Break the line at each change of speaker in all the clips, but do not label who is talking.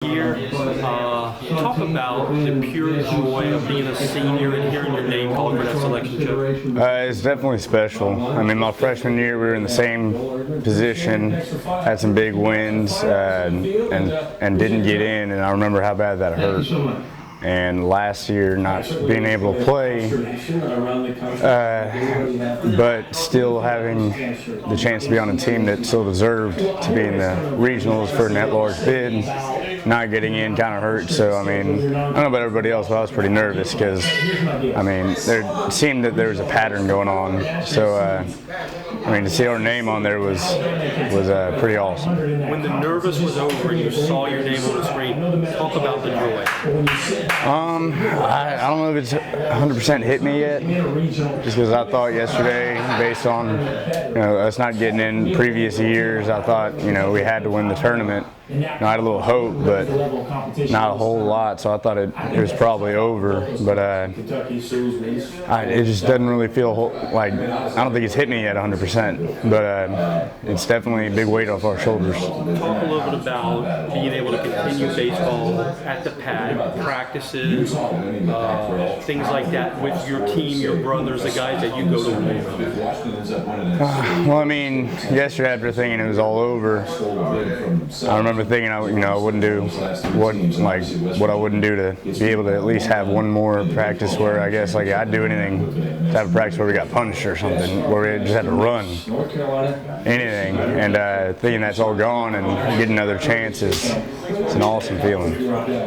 Year. Talk about the pure joy of being a senior and hearing your name called for that selection, Joe.
It's definitely special. I mean, my freshman year, we were in the same position, had some big wins, and didn't get in, and I remember how bad that hurt. And last year, not being able to play, but still having the chance to be on a team that still deserved to be in the regionals for an at-large bid, not getting in kind of hurt. So, I mean, I don't know about everybody else, but I was pretty nervous because, I mean, there seemed that there was a pattern going on. So, I mean, to see our name on there was pretty awesome.
When the nervous was over and you saw your name on the screen, talk about the joy.
I don't know if it's 100% hit me yet, just because I thought yesterday, based on us not getting in previous years, I thought we had to win the tournament. I had a little hope, but not a whole lot, so I thought it was probably over. But it just doesn't really feel like, I don't think it's hit me yet 100%, but it's definitely a big weight off our shoulders.
Talk a little bit about being able to continue baseball at the pad, practices, things like that with your team, your brothers, the guys that you go to war with.
Well, I mean, yesterday after thinking it was all over, I remember thinking I wouldn't do what I wouldn't do to be able to at least have one more practice where I guess I'd do anything to have a practice where we got punished or something, where we just had to run anything, and thinking that's all gone and getting another chance is an awesome feeling.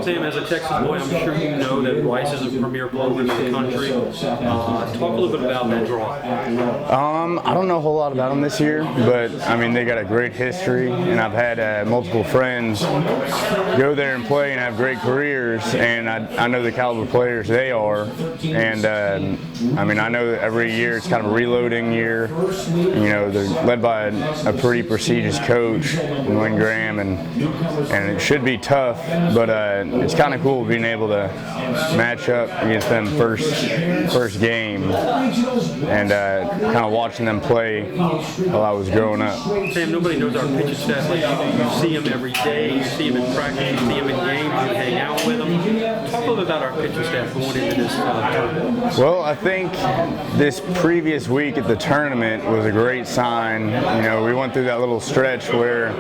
Sam, as a Texas boy, I'm sure you know that Rice is a premier program in the country. Talk a little bit about that draw.
I don't know a whole lot about them this year, but I mean they got a great history, and I've had multiple friends go there and play and have great careers, and I know the caliber players they are, and I mean I know that every year it's kind of a reloading year. They're led by a pretty prestigious coach, Wayne Graham, and it should be tough, but it's kind of cool being able to match up against them first game and kind of watching them play while I was growing up.
Sam, nobody knows our pitching staff like you do. You see them every day, you see them in practice, you see them in games, you hang out with them. Talk a little bit about our pitching staff going into this tournament.
Well, I think this previous week at the tournament was a great sign. We went through that little stretch where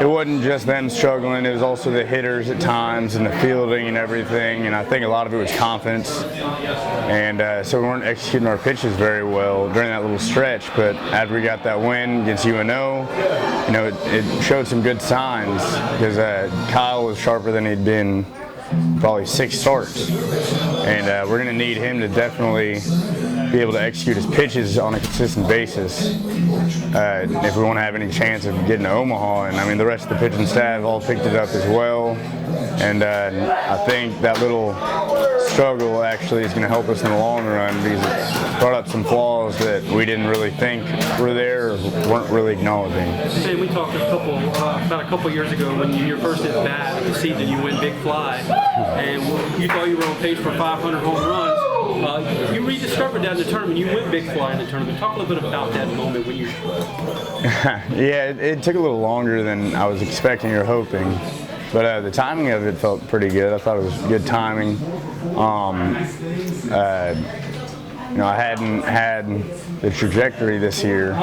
it wasn't just them struggling, it was also the hitters at times and the fielding and everything, and I think a lot of it was confidence. And so we weren't executing our pitches very well during that little stretch, but after we got that win against UNO, it showed some good signs because Kyle was sharper than he'd been probably 6 starts, and we're going to need him to definitely be able to execute his pitches on a consistent basis if we want to have any chance of getting to Omaha. And I mean the rest of the pitching staff all picked it up as well, and I think that little struggle actually is going to help us in the long run because it brought up some flaws that we didn't really think were there or weren't really acknowledging.
Hey, we talked about a couple years ago when your first at bat of the season, you went big fly, and you thought you were on pace for 500 home runs. You rediscovered that in the tournament. You went big fly in the tournament. Talk a little bit about that moment when you.
Yeah, it took a little longer than I was expecting or hoping. But the timing of it felt pretty good. I thought it was good timing. I hadn't had the trajectory this year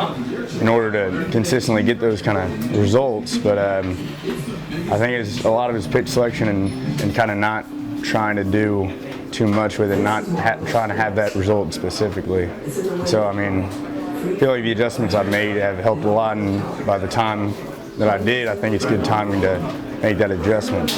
in order to consistently get those kind of results. But I think it's a lot of his pitch selection and kind of not trying to do too much with it, not trying to have that result specifically. So, I mean, I feel like the adjustments I've made have helped a lot, and by the time that I did, I think it's good timing to make that adjustment.